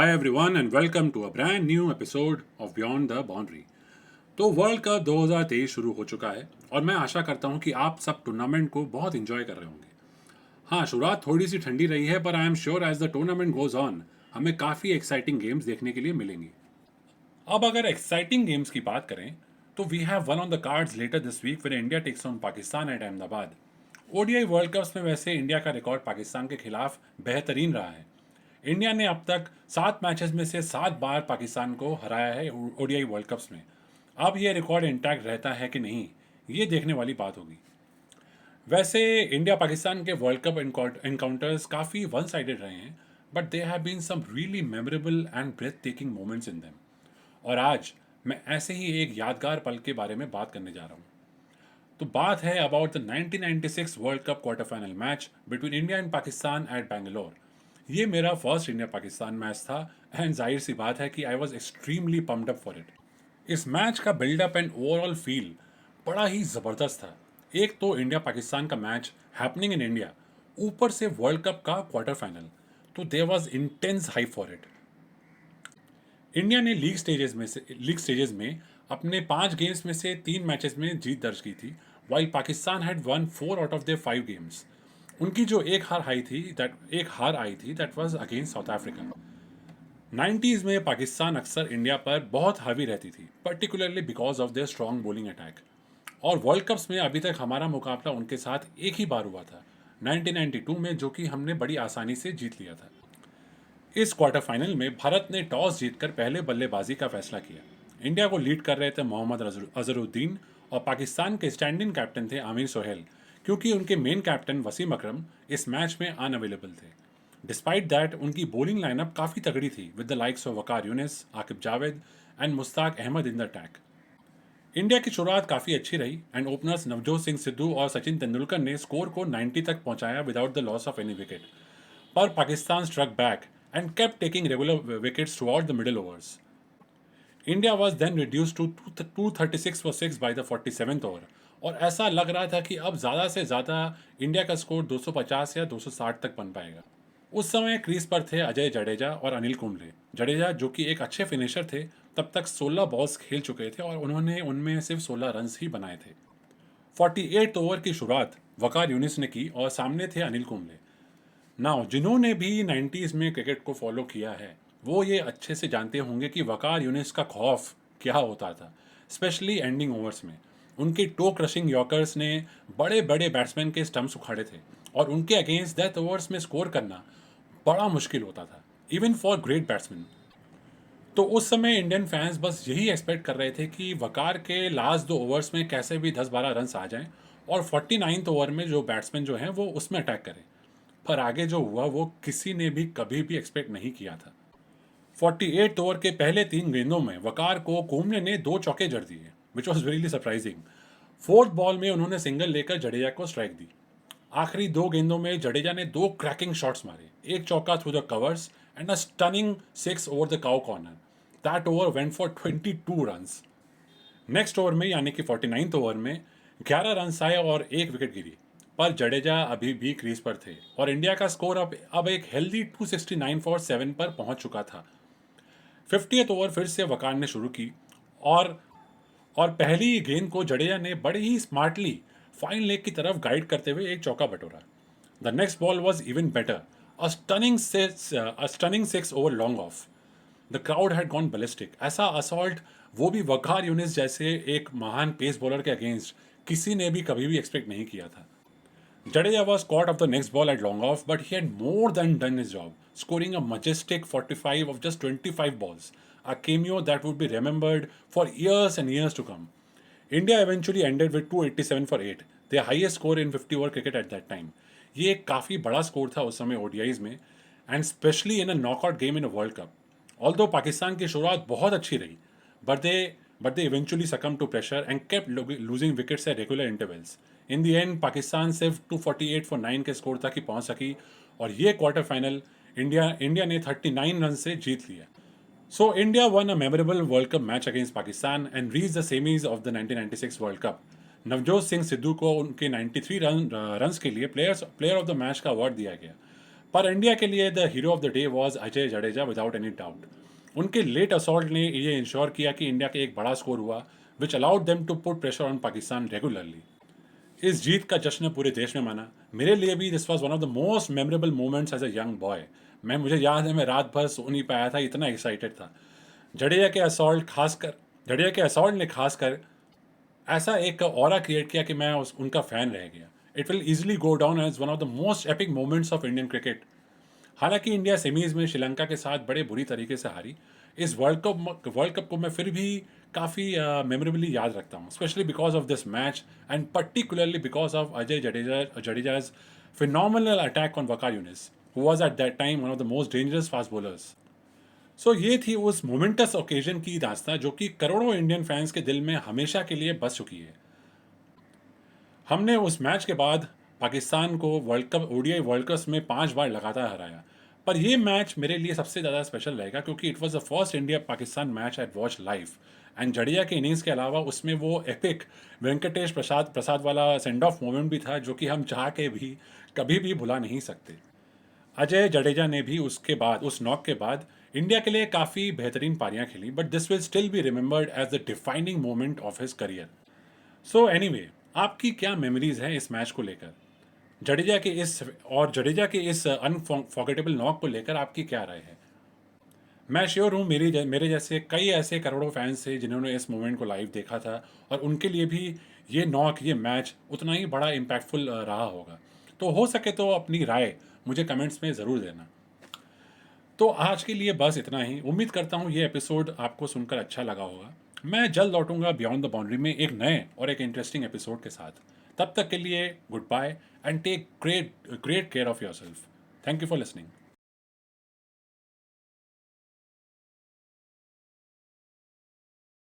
Hi everyone and welcome to a brand new episode of Beyond the Boundary। तो world cup 2023 शुरू हो चुका है और मैं आशा करता हूं कि आप सब टूर्नामेंट को बहुत इंजॉय कर रहे होंगे। हाँ, शुरुआत थोड़ी सी ठंडी रही है पर I am sure as the tournament goes on हमें काफ़ी एक्साइटिंग गेम्स देखने के लिए मिलेंगी। अब अगर एक्साइटिंग गेम्स की बात करें तो we have one on the cards later this week when India takes on Pakistan at Ahmedabad. ODI World Cups में वैसे इंडिया का रिकॉर्ड पाकिस्तान के खिलाफ बेहतरीन रहा है। इंडिया ने अब तक 7 मैचेस में से 7 बार पाकिस्तान को हराया है ओडीआई वर्ल्ड कप्स में। अब यह रिकॉर्ड इंटैक्ट रहता है कि नहीं, ये देखने वाली बात होगी। वैसे इंडिया पाकिस्तान के वर्ल्ड कप एनकाउंटर्स काफ़ी वन साइडेड रहे हैं, but they have been some really memorable and breathtaking moments in them. और आज मैं ऐसे ही एक यादगार पल के बारे में बात करने जा रहा हूँ। तो बात है about the 1996 World Cup quarter final match between India and Pakistan at Bangalore. ये मेरा फर्स्ट इंडिया पाकिस्तान मैच था एंड जाहिर सी बात है कि I was extremely pumped up for it. इस मैच का बिल्डअप एंड ओवरऑल फील बड़ा ही ज़बरदस्त था। एक तो इंडिया पाकिस्तान का मैच हैपनिंग इन इंडिया, ऊपर से वर्ल्ड कप का क्वार्टर फाइनल, तो there was intense hype for it. India ने लीग स्टेजेस में अपने 5 गेम्स में से 3 मैचेस में जीत दर्ज की थी, while Pakistan had one 4 out of their 5 games. उनकी जो एक हार आई थी that was against south Africa. 90s में पाकिस्तान अक्सर इंडिया पर बहुत हावी रहती थी, particularly because of their strong bowling attack. और वर्ल्ड कप्स में अभी तक हमारा मुकाबला उनके साथ एक ही बार हुआ था, 1992 में, जो कि हमने बड़ी आसानी से जीत लिया था। इस क्वार्टर फाइनल में भारत ने टॉस जीतकर पहले बल्लेबाजी का फैसला किया। इंडिया को लीड कर रहे थे मोहम्मद अजहरुद्दीन और पाकिस्तान के स्टैंड इन कैप्टन थे आमिर सोहेल, क्योंकि उनके मेन कैप्टन वसीम अकरम इस मैच में अनअवेलेबल थे। डिस्पाइट दैट उनकी बॉलिंग लाइनअप काफ़ी तगड़ी थी with the likes of Waqar Younis, Aaqib Javed and Mushtaq Ahmed in the attack. India की शुरुआत काफ़ी अच्छी रही एंड ओपनर्स नवजोत सिंह सिद्धू और सचिन तेंदुलकर ने स्कोर को 90 तक पहुंचाया without the loss of any wicket. पर Pakistan struck back and kept taking regular wickets throughout the middle overs. India was then reduced to 236 for 6 by the 47th over, और ऐसा लग रहा था कि अब ज़्यादा से ज़्यादा इंडिया का स्कोर 250 या 260 तक बन पाएगा। उस समय क्रीज पर थे अजय जडेजा और अनिल कुंबले। जडेजा, जो कि एक अच्छे फिनिशर थे, तब तक 16 बॉल्स खेल चुके थे और उन्होंने उनमें सिर्फ 16 रन ही बनाए थे। 48 ओवर की शुरुआत वकार यूनिस ने की और सामने थे अनिल कुंबले। नाउ जिन्होंने भी 90s में क्रिकेट को फॉलो किया है वो ये अच्छे से जानते होंगे कि वकार यूनिस का खौफ क्या होता था, स्पेशली एंडिंग ओवर्स में। उनके टो क्रशिंग यॉर्कर्स ने बड़े बड़े बैट्समैन के स्टम्प्स उखाड़े थे और उनके अगेंस्ट डेथ ओवर्स में स्कोर करना बड़ा मुश्किल होता था, इवन फॉर ग्रेट बैट्समैन। तो उस समय इंडियन फैंस बस यही एक्सपेक्ट कर रहे थे कि वकार के लास्ट 2 ओवर्स में कैसे भी 10-12 रन आ जाएं और 49th ओवर में जो बैट्समैन जो हैं वो उसमें अटैक करें। पर आगे जो हुआ वो किसी ने भी कभी भी एक्सपेक्ट नहीं किया था। 48 ओवर के पहले 3 गेंदों में वकार को कुंबले ने 2 चौके जड़ दिए, which was really surprising. Fourth ball में उन्होंने सिंगल लेकर जडेजा को स्ट्राइक दी। आखिरी 2 गेंदों में जडेजा ने 2 क्रैकिंग शॉट्स मारे, एक चौका through the covers and a stunning 6 over the cow corner. That over went for 22 runs. Next over में यानी कि 49th ओवर में 11 रन आए और एक विकेट गिरी, पर जडेजा अभी भी क्रीज पर थे और इंडिया का स्कोर अब एक हेल्दी 269 फॉर 7 पर पहुंच चुका था। 50th ओवर फिर से वकार ने शुरू की और और पहली गेंद को जडेजा ने बड़े ही स्मार्टली फाइन लेग की तरफ गाइड करते हुए एक चौका बटोरा। The next ball was even better, a stunning 6 over long off. The crowd had gone ballistic. ऐसा असॉल्ट, वो भी वकार यूनिस जैसे एक महान पेस बॉलर के अगेंस्ट, किसी ने भी कभी भी एक्सपेक्ट नहीं किया था। Jadeja was caught of the next ball at long off, but he had more than done his job, scoring a majestic 45 of just 25 balls, a cameo that would be remembered for years and years to come. India eventually ended with 287 for 8, their highest score in 50 over cricket at that time. ये एक काफ़ी बड़ा score था उस समय ODIs में, and specially in a knockout game in a world cup. Although Pakistan की शुरुआत बहुत अच्छी रही, but they but they eventually succumbed to pressure and kept losing wickets at regular intervals. In the end, Pakistan सिर्फ 248 for 9 के score तक ही पहुंच सकी और ये क्वार्टर फाइनल इंडिया ने 39 रन से जीत लिया। So India one a memorable world cup match against Pakistan and reach the semis of the 1996 World cup. Navjot Singh Sidhu को उनके 93 रन्स के लिए प्लेयर ऑफ द मैच का अवार्ड दिया गया। पर इंडिया के लिए the hero of the day was Ajay Jadeja without any doubt. उनके लेट असॉल्ट ने ये इंश्योर किया कि इंडिया के एक बड़ा स्कोर हुआ, which allowed them to put pressure on Pakistan regularly. इस जीत का जश्न पूरे देश में मना। मेरे लिए भी this was one of the most memorable moments as a young boy. मुझे याद है मैं रात भर सो नहीं पाया था, इतना एक्साइटेड था। जडेजा के असॉल्ट खासकर जडेजा के असॉल्ट ने खासकर ऐसा एक ऑरा क्रिएट किया कि मैं उनका फ़ैन रह गया। It will easily go down as one of the most epic moments of Indian cricket. हालांकि इंडिया सेमीज में श्रीलंका के साथ बड़े बुरी तरीके से हारी, इस वर्ल्ड कप को मैं फिर भी काफ़ी मेमोरेबली याद रखता हूँ, specially because of this match and particularly because of Ajay Jadeja's phenomenal attack on Waqar Younis, who was at that time one of the most dangerous fast bowlers. सो ये थी उस मोमेंटस ओकेजन की दास्तां जो कि करोड़ों इंडियन फैंस के दिल में हमेशा के लिए बस चुकी है। हमने उस मैच के बाद पाकिस्तान को world cup ODI world cup में 5 बार लगातार हराया, पर ये मैच मेरे लिए सबसे ज़्यादा स्पेशल रहेगा क्योंकि it was the first India Pakistan match at watch live. And Jadeja के इनिंग्स के अलावा उसमें वो एपिक वेंकटेश प्रसाद वाला सेंड ऑफ मोमेंट भी था जो कि हम चाह के भी कभी भी भुला नहीं सकते। अजय जडेजा ने भी उसके बाद उस नॉक के बाद इंडिया के लिए काफ़ी बेहतरीन पारियां खेली, but this will still be remembered as the defining moment of his career. So anyway, आपकी क्या मेमोरीज हैं इस मैच को लेकर? जडेजा के इस अनफॉरगेटेबल नॉक को लेकर आपकी क्या राय है? मैं श्योर हूँ मेरे जैसे कई ऐसे करोड़ों फैंस थे जिन्होंने इस मोमेंट को लाइव देखा था और उनके लिए भी ये नॉक, ये मैच उतना ही बड़ा इम्पैक्टफुल रहा होगा। तो हो सके तो अपनी राय मुझे कमेंट्स में ज़रूर देना। तो आज के लिए बस इतना ही। उम्मीद करता हूँ ये एपिसोड आपको सुनकर अच्छा लगा होगा। मैं जल्द लौटूंगा बियॉन्ड द बाउंड्री में एक नए और एक इंटरेस्टिंग एपिसोड के साथ। तब तक के लिए goodbye and take great care of yourself. Thank you for listening.